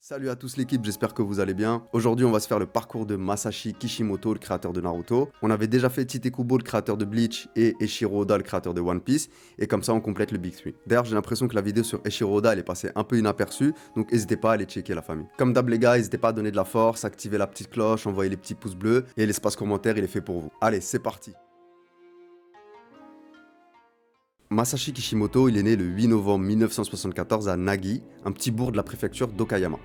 Salut à tous l'équipe, j'espère que vous allez bien. Aujourd'hui on va se faire le parcours de Masashi Kishimoto, le créateur de Naruto. On avait déjà fait Tite Kubo, le créateur de Bleach, et Eiichiro Oda, le créateur de One Piece, et comme ça on complète le Big 3. D'ailleurs j'ai l'impression que la vidéo sur Eiichiro Oda elle est passée un peu inaperçue, donc n'hésitez pas à aller checker la famille. Comme d'hab les gars, n'hésitez pas à donner de la force, activer la petite cloche, envoyer les petits pouces bleus, et l'espace commentaire il est fait pour vous. Allez, c'est parti. Masashi Kishimoto, il est né le 8 novembre 1974 à Nagi, un petit bourg de la préfecture d'Okayama.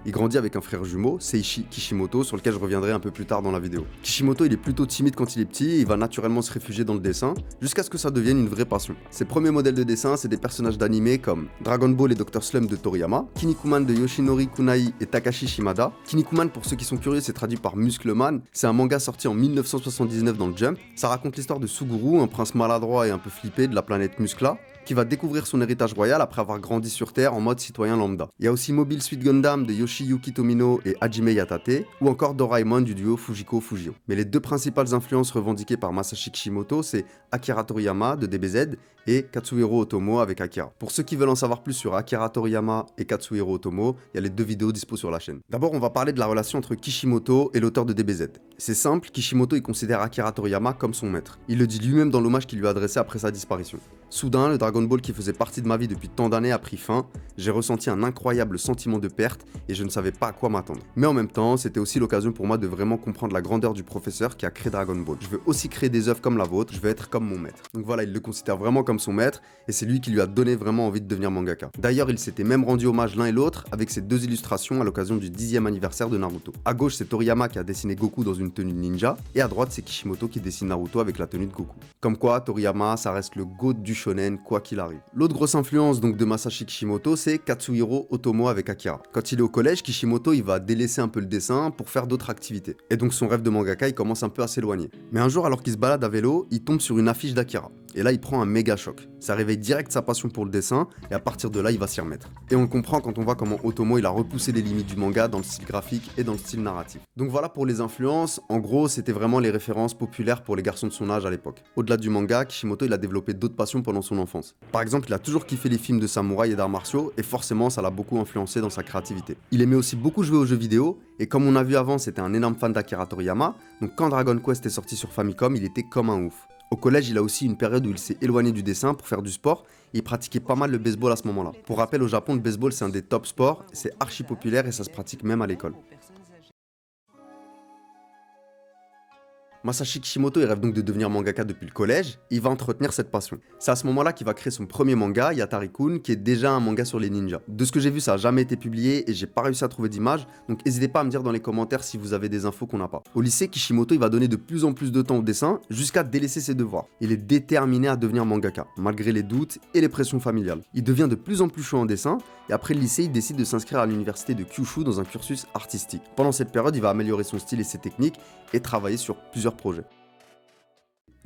Il grandit avec un frère jumeau, Seiichi Kishimoto, sur lequel je reviendrai un peu plus tard dans la vidéo. Kishimoto, il est plutôt timide quand il est petit et il va naturellement se réfugier dans le dessin, jusqu'à ce que ça devienne une vraie passion. Ses premiers modèles de dessin, c'est des personnages d'anime comme Dragon Ball et Dr. Slump de Toriyama, Kinnikuman de Yoshinori Kunai et Takashi Shimada. Kinnikuman, pour ceux qui sont curieux, c'est traduit par Muscleman. C'est un manga sorti en 1979 dans le Jump. Ça raconte l'histoire de Suguru, un prince maladroit et un peu flippé de la planète Muscla, qui va découvrir son héritage royal après avoir grandi sur Terre en mode citoyen lambda. Il y a aussi Mobile Suit Gundam de Yoshiyuki Tomino et Hajime Yatate, ou encore Doraemon du duo Fujiko-Fujio. Mais les deux principales influences revendiquées par Masashi Kishimoto, c'est Akira Toriyama de DBZ et Katsuhiro Otomo avec Akira. Pour ceux qui veulent en savoir plus sur Akira Toriyama et Katsuhiro Otomo, il y a les deux vidéos dispo sur la chaîne. D'abord, on va parler de la relation entre Kishimoto et l'auteur de DBZ. C'est simple, Kishimoto il considère Akira Toriyama comme son maître. Il le dit lui-même dans l'hommage qu'il lui a adressé après sa disparition. Soudain, le Dragon Ball qui faisait partie de ma vie depuis tant d'années a pris fin, j'ai ressenti un incroyable sentiment de perte et je ne savais pas à quoi m'attendre. Mais en même temps, c'était aussi l'occasion pour moi de vraiment comprendre la grandeur du professeur qui a créé Dragon Ball. Je veux aussi créer des œuvres comme la vôtre, je veux être comme mon maître. Donc voilà, il le considère vraiment comme son maître et c'est lui qui lui a donné vraiment envie de devenir mangaka. D'ailleurs, ils s'étaient même rendu hommage l'un et l'autre avec ces deux illustrations à l'occasion du 10e anniversaire de Naruto. À gauche, c'est Toriyama qui a dessiné Goku dans une tenue de ninja et à droite, c'est Kishimoto qui dessine Naruto avec la tenue de Goku. Comme quoi, Toriyama, ça reste le GOAT du shonen quoi qu'il arrive. L'autre grosse influence donc de Masashi Kishimoto, c'est Katsuhiro Otomo avec Akira. Quand il est au collège, Kishimoto il va délaisser un peu le dessin pour faire d'autres activités. Et donc son rêve de mangaka il commence un peu à s'éloigner. Mais un jour, alors qu'il se balade à vélo, il tombe sur une affiche d'Akira. Et là, il prend un méga choc. Ça réveille direct sa passion pour le dessin, et à partir de là, il va s'y remettre. Et on le comprend quand on voit comment Otomo il a repoussé les limites du manga dans le style graphique et dans le style narratif. Donc voilà pour les influences. En gros, c'était vraiment les références populaires pour les garçons de son âge à l'époque. Au-delà du manga, Kishimoto il a développé d'autres passions pendant son enfance. Par exemple, il a toujours kiffé les films de samouraï et d'arts martiaux, et forcément, ça l'a beaucoup influencé dans sa créativité. Il aimait aussi beaucoup jouer aux jeux vidéo, et comme on a vu avant, c'était un énorme fan d'Akira Toriyama, donc quand Dragon Quest est sorti sur Famicom, il était comme un ouf. Au collège, il a aussi une période où il s'est éloigné du dessin pour faire du sport et il pratiquait pas mal le baseball à ce moment-là. Pour rappel, au Japon, le baseball c'est un des top sports, c'est archi populaire et ça se pratique même à l'école. Masashi Kishimoto il rêve donc de devenir mangaka depuis le collège, et il va entretenir cette passion. C'est à ce moment-là qu'il va créer son premier manga, Yatari-kun, qui est déjà un manga sur les ninjas. De ce que j'ai vu, ça a jamais été publié et j'ai pas réussi à trouver d'image, donc n'hésitez pas à me dire dans les commentaires si vous avez des infos qu'on n'a pas. Au lycée, Kishimoto il va donner de plus en plus de temps au dessin, jusqu'à délaisser ses devoirs. Il est déterminé à devenir mangaka, malgré les doutes et les pressions familiales. Il devient de plus en plus chaud en dessin, et après le lycée, il décide de s'inscrire à l'université de Kyushu dans un cursus artistique. Pendant cette période, il va améliorer son style et ses techniques, et travailler sur plusieurs projets.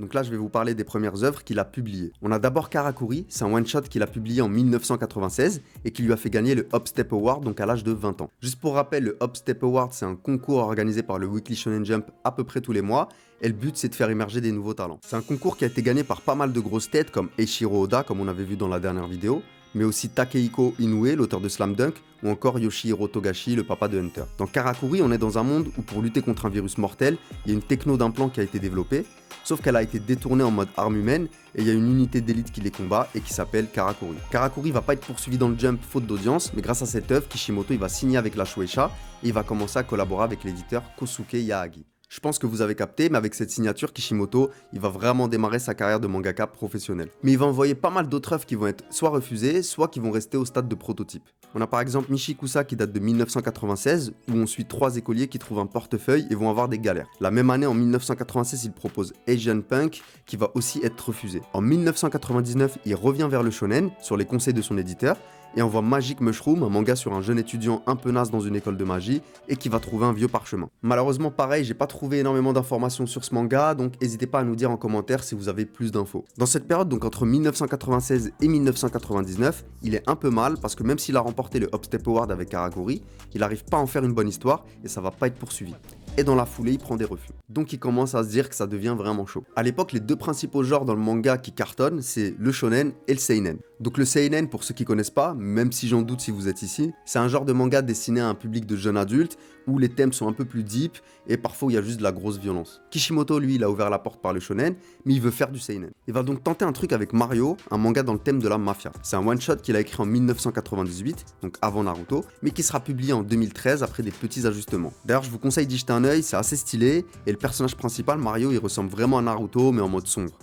Donc là, je vais vous parler des premières œuvres qu'il a publiées. On a d'abord Karakuri, c'est un one-shot qu'il a publié en 1996 et qui lui a fait gagner le Upstep Award, donc à l'âge de 20 ans. Juste pour rappel, le Upstep Award, c'est un concours organisé par le Weekly Shonen Jump à peu près tous les mois, et le but, c'est de faire émerger des nouveaux talents. C'est un concours qui a été gagné par pas mal de grosses têtes comme Eiichiro Oda, comme on avait vu dans la dernière vidéo, mais aussi Takehiko Inoue, l'auteur de Slam Dunk, ou encore Yoshihiro Togashi, le papa de Hunter. Dans Karakuri, on est dans un monde où pour lutter contre un virus mortel, il y a une techno d'implant qui a été développée, sauf qu'elle a été détournée en mode arme humaine, et il y a une unité d'élite qui les combat et qui s'appelle Karakuri. Karakuri va pas être poursuivi dans le Jump faute d'audience, mais grâce à cette œuvre, Kishimoto il va signer avec la Shueisha, et il va commencer à collaborer avec l'éditeur Kosuke Yaagi. Je pense que vous avez capté, mais avec cette signature, Kishimoto, il va vraiment démarrer sa carrière de mangaka professionnel. Mais il va envoyer pas mal d'autres œuvres qui vont être soit refusées, soit qui vont rester au stade de prototype. On a par exemple Michikusa qui date de 1996, où on suit 3 écoliers qui trouvent un portefeuille et vont avoir des galères. La même année, en 1996, il propose Asian Punk, qui va aussi être refusé. En 1999, il revient vers le shonen, sur les conseils de son éditeur, et envoie Magic Mushroom, un manga sur un jeune étudiant un peu naze dans une école de magie et qui va trouver un vieux parchemin. Malheureusement pareil, j'ai pas trouvé énormément d'informations sur ce manga, donc n'hésitez pas à nous dire en commentaire si vous avez plus d'infos. Dans cette période, donc entre 1996 et 1999, il est un peu mal parce que même s'il a remporté le Upstep Award avec Karakuri, il n'arrive pas à en faire une bonne histoire et ça va pas être poursuivi. Et dans la foulée, il prend des refus. Donc il commence à se dire que ça devient vraiment chaud. À l'époque, les deux principaux genres dans le manga qui cartonnent, c'est le shonen et le seinen. Donc le seinen, pour ceux qui connaissent pas, même si j'en doute si vous êtes ici, c'est un genre de manga destiné à un public de jeunes adultes où les thèmes sont un peu plus deep et parfois il y a juste de la grosse violence. Kishimoto, lui, il a ouvert la porte par le shonen, mais il veut faire du seinen. Il va donc tenter un truc avec Mario, un manga dans le thème de la mafia. C'est un one-shot qu'il a écrit en 1998, donc avant Naruto, mais qui sera publié en 2013 après des petits ajustements. D'ailleurs, je vous conseille d'y jeter un œil, c'est assez stylé, et le personnage principal, Mario, il ressemble vraiment à Naruto, mais en mode sombre.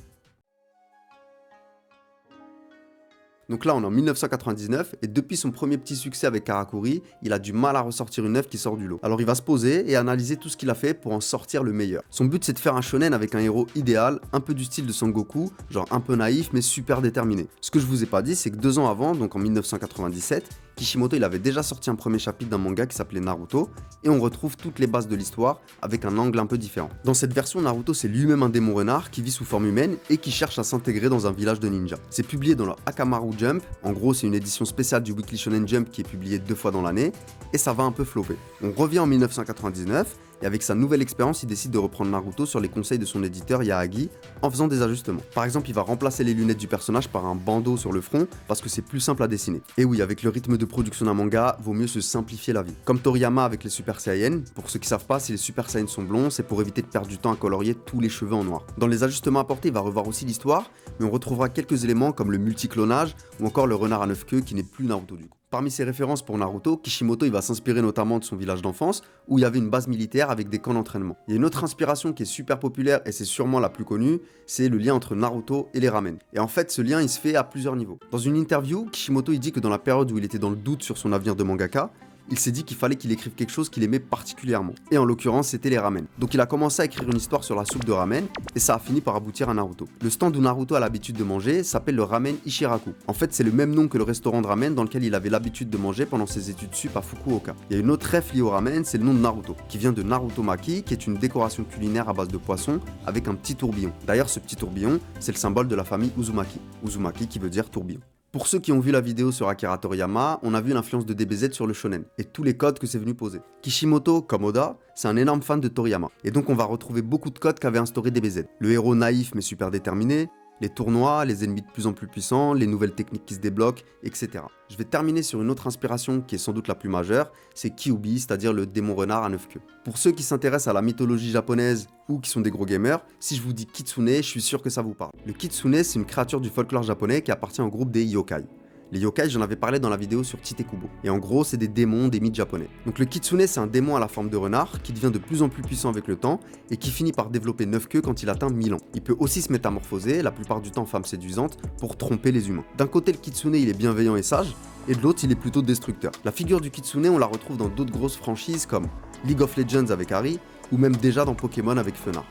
Donc là, on est en 1999 et depuis son premier petit succès avec Karakuri, il a du mal à ressortir une œuvre qui sort du lot. Alors il va se poser et analyser tout ce qu'il a fait pour en sortir le meilleur. Son but, c'est de faire un shonen avec un héros idéal, un peu du style de Son Goku, genre un peu naïf mais super déterminé. Ce que je vous ai pas dit, c'est que 2 ans avant, donc en 1997, Kishimoto il avait déjà sorti un premier chapitre d'un manga qui s'appelait Naruto et on retrouve toutes les bases de l'histoire avec un angle un peu différent. Dans cette version, Naruto c'est lui-même un démon renard qui vit sous forme humaine et qui cherche à s'intégrer dans un village de ninjas. C'est publié dans le Hakamaru Jump, en gros c'est une édition spéciale du Weekly Shonen Jump qui est publiée 2 fois dans l'année et ça va un peu flopper. On revient en 1999 et avec sa nouvelle expérience, il décide de reprendre Naruto sur les conseils de son éditeur Yaagi en faisant des ajustements. Par exemple, il va remplacer les lunettes du personnage par un bandeau sur le front parce que c'est plus simple à dessiner. Et oui, avec le rythme de production d'un manga, vaut mieux se simplifier la vie. Comme Toriyama avec les Super Saiyans, pour ceux qui savent pas, si les Super Saiyans sont blonds, c'est pour éviter de perdre du temps à colorier tous les cheveux en noir. Dans les ajustements apportés, il va revoir aussi l'histoire, mais on retrouvera quelques éléments comme le multiclonage ou encore le renard à 9 queues qui n'est plus Naruto du coup. Parmi ses références pour Naruto, Kishimoto il va s'inspirer notamment de son village d'enfance où il y avait une base militaire avec des camps d'entraînement. Il y a une autre inspiration qui est super populaire et c'est sûrement la plus connue, c'est le lien entre Naruto et les ramen. Et en fait ce lien il se fait à plusieurs niveaux. Dans une interview, Kishimoto il dit que dans la période où il était dans le doute sur son avenir de mangaka, il s'est dit qu'il fallait qu'il écrive quelque chose qu'il aimait particulièrement. Et en l'occurrence, c'était les ramen. Donc il a commencé à écrire une histoire sur la soupe de ramen, et ça a fini par aboutir à Naruto. Le stand où Naruto a l'habitude de manger s'appelle le Ramen Ishiraku. En fait, c'est le même nom que le restaurant de ramen dans lequel il avait l'habitude de manger pendant ses études sup à Fukuoka. Il y a une autre ref liée au ramen, c'est le nom de Naruto, qui vient de Naruto Maki, qui est une décoration culinaire à base de poisson, avec un petit tourbillon. D'ailleurs, ce petit tourbillon, c'est le symbole de la famille Uzumaki. Uzumaki qui veut dire tourbillon. Pour ceux qui ont vu la vidéo sur Akira Toriyama, on a vu l'influence de DBZ sur le shonen et tous les codes que c'est venu poser. Kishimoto, comme Oda, c'est un énorme fan de Toriyama et donc on va retrouver beaucoup de codes qu'avait instauré DBZ. Le héros naïf mais super déterminé, les tournois, les ennemis de plus en plus puissants, les nouvelles techniques qui se débloquent, etc. Je vais terminer sur une autre inspiration qui est sans doute la plus majeure, c'est Kyuubi, c'est-à-dire le démon renard à 9 queues. Pour ceux qui s'intéressent à la mythologie japonaise ou qui sont des gros gamers, si je vous dis Kitsune, je suis sûr que ça vous parle. Le Kitsune, c'est une créature du folklore japonais qui appartient au groupe des yokai. Les yokai, j'en avais parlé dans la vidéo sur Titekubo. Et en gros, c'est des démons des mythes japonais. Donc le kitsune, c'est un démon à la forme de renard qui devient de plus en plus puissant avec le temps et qui finit par développer 9 queues quand il atteint 1000 ans. Il peut aussi se métamorphoser, la plupart du temps femme séduisante, pour tromper les humains. D'un côté, le kitsune, il est bienveillant et sage, et de l'autre, il est plutôt destructeur. La figure du kitsune, on la retrouve dans d'autres grosses franchises comme League of Legends avec Harry, ou même déjà dans Pokémon avec Fenard.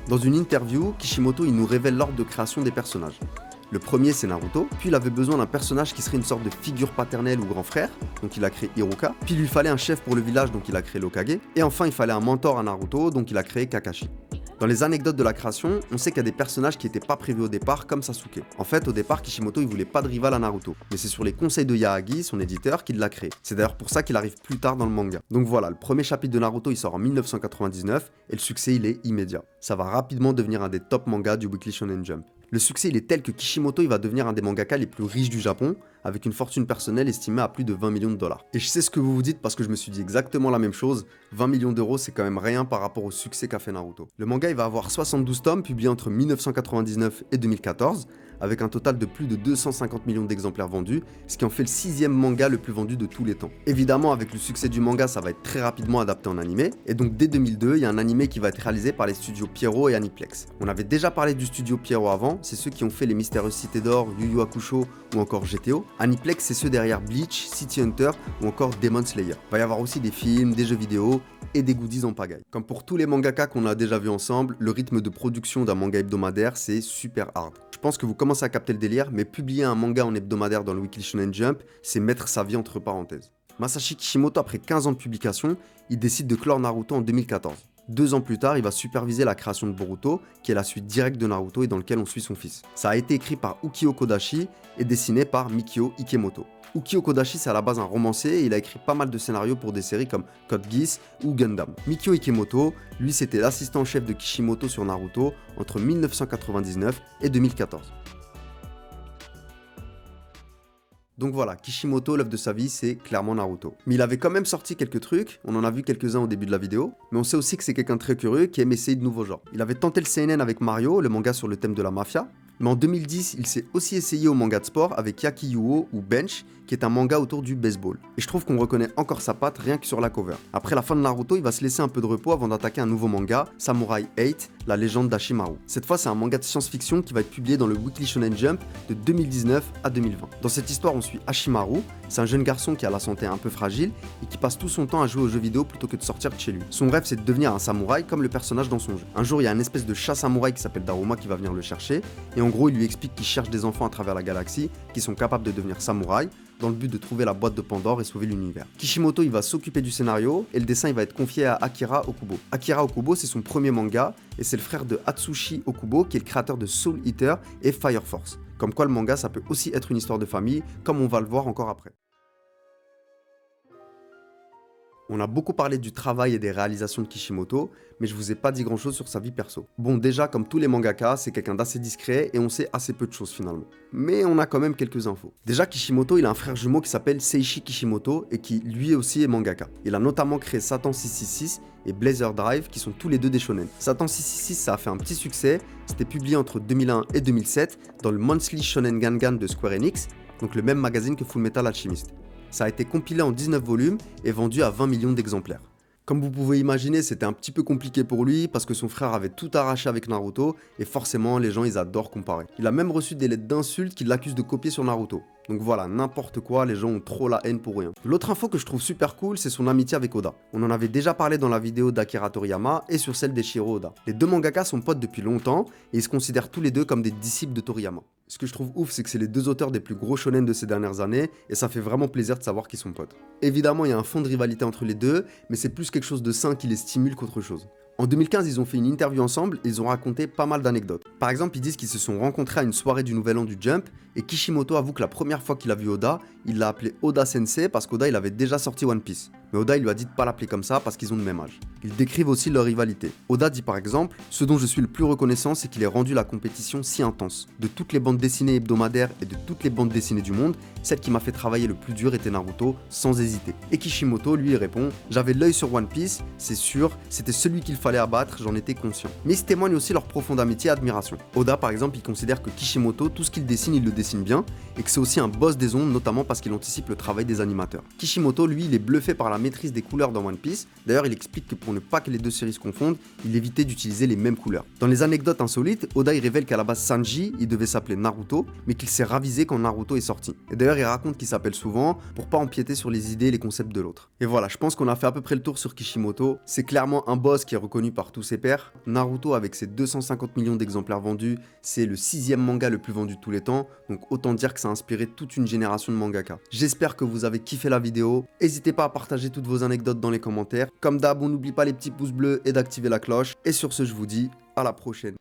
Dans une interview, Kishimoto, il nous révèle l'ordre de création des personnages. Le premier c'est Naruto, puis il avait besoin d'un personnage qui serait une sorte de figure paternelle ou grand frère, donc il a créé Hiruka, puis il lui fallait un chef pour le village, donc il a créé l'Hokage, et enfin il fallait un mentor à Naruto, donc il a créé Kakashi. Dans les anecdotes de la création, on sait qu'il y a des personnages qui n'étaient pas prévus au départ, comme Sasuke. En fait, au départ, Kishimoto il voulait pas de rival à Naruto, mais c'est sur les conseils de Yaagi, son éditeur, qu'il l'a créé. C'est d'ailleurs pour ça qu'il arrive plus tard dans le manga. Donc voilà, le premier chapitre de Naruto il sort en 1999, et le succès il est immédiat. Ça va rapidement devenir un des top mangas du Weekly Shonen Jump. Le succès il est tel que Kishimoto il va devenir un des mangaka les plus riches du Japon, avec une fortune personnelle estimée à plus de 20 millions de dollars. Et je sais ce que vous vous dites parce que je me suis dit exactement la même chose, 20 millions d'euros c'est quand même rien par rapport au succès qu'a fait Naruto. Le manga il va avoir 72 tomes publiés entre 1999 et 2014, avec un total de plus de 250 millions d'exemplaires vendus, ce qui en fait le 6e manga le plus vendu de tous les temps. Évidemment, avec le succès du manga, ça va être très rapidement adapté en animé, et donc dès 2002, il y a un animé qui va être réalisé par les studios Pierrot et Aniplex. On avait déjà parlé du studio Pierrot avant, c'est ceux qui ont fait les Mystérieuses Cités d'Or, Yu Yu Hakusho ou encore GTO. Aniplex, c'est ceux derrière Bleach, City Hunter ou encore Demon Slayer. Il va y avoir aussi des films, des jeux vidéo et des goodies en pagaille. Comme pour tous les mangaka qu'on a déjà vus ensemble, le rythme de production d'un manga hebdomadaire, c'est super hard. Je pense que vous commencez à capter le délire, mais publier un manga en hebdomadaire dans le Weekly Shonen Jump, c'est mettre sa vie entre parenthèses. Masashi Kishimoto, après 15 ans de publication, il décide de clore Naruto en 2014. 2 ans plus tard, il va superviser la création de Boruto, qui est la suite directe de Naruto et dans lequel on suit son fils. Ça a été écrit par Ukio Kodashi et dessiné par Mikio Ikemoto. Ukio Kodashi, c'est à la base un romancier et il a écrit pas mal de scénarios pour des séries comme Code Geass ou Gundam. Mikio Ikemoto, lui, c'était l'assistant chef de Kishimoto sur Naruto entre 1999 et 2014. Donc voilà, Kishimoto, l'œuvre de sa vie, c'est clairement Naruto. Mais il avait quand même sorti quelques trucs, on en a vu quelques-uns au début de la vidéo, mais on sait aussi que c'est quelqu'un de très curieux qui aime essayer de nouveaux genres. Il avait tenté le seinen avec Mario, le manga sur le thème de la mafia, mais en 2010, il s'est aussi essayé au manga de sport avec Yaki Yuo ou Bench, qui est un manga autour du baseball. Et je trouve qu'on reconnaît encore sa patte rien que sur la cover. Après la fin de Naruto, il va se laisser un peu de repos avant d'attaquer un nouveau manga, Samurai 8, la légende d'Ashimaru. Cette fois, c'est un manga de science-fiction qui va être publié dans le Weekly Shonen Jump de 2019 à 2020. Dans cette histoire, on suit Ashimaru, c'est un jeune garçon qui a la santé un peu fragile et qui passe tout son temps à jouer aux jeux vidéo plutôt que de sortir de chez lui. Son rêve, c'est de devenir un samouraï comme le personnage dans son jeu. Un jour, il y a une espèce de chat samouraï qui s'appelle Daruma qui va venir le chercher, et en gros, il lui explique qu'il cherche des enfants à travers la galaxie qui sont capables de devenir samouraïs dans le but de trouver la boîte de Pandore et sauver l'univers. Kishimoto, il va s'occuper du scénario et le dessin, il va être confié à Akira Okubo. Akira Okubo, c'est son premier manga et c'est le frère de Atsushi Okubo qui est le créateur de Soul Eater et Fire Force. Comme quoi le manga, ça peut aussi être une histoire de famille, comme on va le voir encore après. On a beaucoup parlé du travail et des réalisations de Kishimoto, mais je vous ai pas dit grand chose sur sa vie perso. Bon, déjà, comme tous les mangaka, c'est quelqu'un d'assez discret et on sait assez peu de choses finalement. Mais on a quand même quelques infos. Déjà, Kishimoto, il a un frère jumeau qui s'appelle Seishi Kishimoto et qui lui aussi est mangaka. Il a notamment créé Satan 666 et Blazer Drive qui sont tous les deux des shonen. Satan 666, ça a fait un petit succès, c'était publié entre 2001 et 2007 dans le Monthly Shonen Gangan de Square Enix, donc le même magazine que Fullmetal Alchemist. Ça a été compilé en 19 volumes et vendu à 20 millions d'exemplaires. Comme vous pouvez imaginer, c'était un petit peu compliqué pour lui parce que son frère avait tout arraché avec Naruto et forcément les gens ils adorent comparer. Il a même reçu des lettres d'insultes qui l'accusent de copier sur Naruto. Donc voilà, n'importe quoi, les gens ont trop la haine pour rien. L'autre info que je trouve super cool, c'est son amitié avec Oda. On en avait déjà parlé dans la vidéo d'Akira Toriyama et sur celle d'Eiichiro Oda. Les deux mangakas sont potes depuis longtemps et ils se considèrent tous les deux comme des disciples de Toriyama. Ce que je trouve ouf, c'est que c'est les deux auteurs des plus gros shonen de ces dernières années et ça fait vraiment plaisir de savoir qu'ils sont potes. Évidemment, il y a un fond de rivalité entre les deux, mais c'est plus quelque chose de sain qui les stimule qu'autre chose. En 2015, ils ont fait une interview ensemble et ils ont raconté pas mal d'anecdotes. Par exemple, ils disent qu'ils se sont rencontrés à une soirée du Nouvel An du Jump et Kishimoto avoue que la première fois qu'il a vu Oda, il l'a appelé Oda Sensei parce qu'Oda il avait déjà sorti One Piece. Mais Oda il lui a dit de pas l'appeler comme ça parce qu'ils ont le même âge. Ils décrivent aussi leur rivalité. Oda dit par exemple: ce dont je suis le plus reconnaissant, c'est qu'il ait rendu la compétition si intense. De toutes les bandes dessinées hebdomadaires et de toutes les bandes dessinées du monde, celle qui m'a fait travailler le plus dur était Naruto, sans hésiter. Et Kishimoto lui il répond: j'avais l'œil sur One Piece, c'est sûr, c'était celui qu'il fallait abattre, j'en étais conscient. Mais ils témoignent aussi leur profonde amitié et admiration. Oda par exemple, il considère que Kishimoto, tout ce qu'il dessine, il le dessine bien, et que c'est aussi un boss des ondes, notamment parce qu'il anticipe le travail des animateurs. Kishimoto, lui, il est bluffé par la maîtrise des couleurs dans One Piece. D'ailleurs, il explique que pour ne pas que les deux séries se confondent, il évitait d'utiliser les mêmes couleurs. Dans les anecdotes insolites, Oda il révèle qu'à la base Sanji, il devait s'appeler Naruto, mais qu'il s'est ravisé quand Naruto est sorti. Et d'ailleurs, il raconte qu'il s'appelle souvent pour pas empiéter sur les idées et les concepts de l'autre. Et voilà, je pense qu'on a fait à peu près le tour sur Kishimoto. C'est clairement un boss qui est reconnu par tous ses pairs. Naruto, avec ses 250 millions d'exemplaires vendus, c'est le 6e manga le plus vendu de tous les temps, donc autant dire que ça a inspiré toute une génération de mangaka. J'espère que vous avez kiffé la vidéo. N'hésitez pas à partager toutes vos anecdotes dans les commentaires. Comme d'hab, on n'oublie pas les petits pouces bleus et d'activer la cloche. Et sur ce, je vous dis à la prochaine.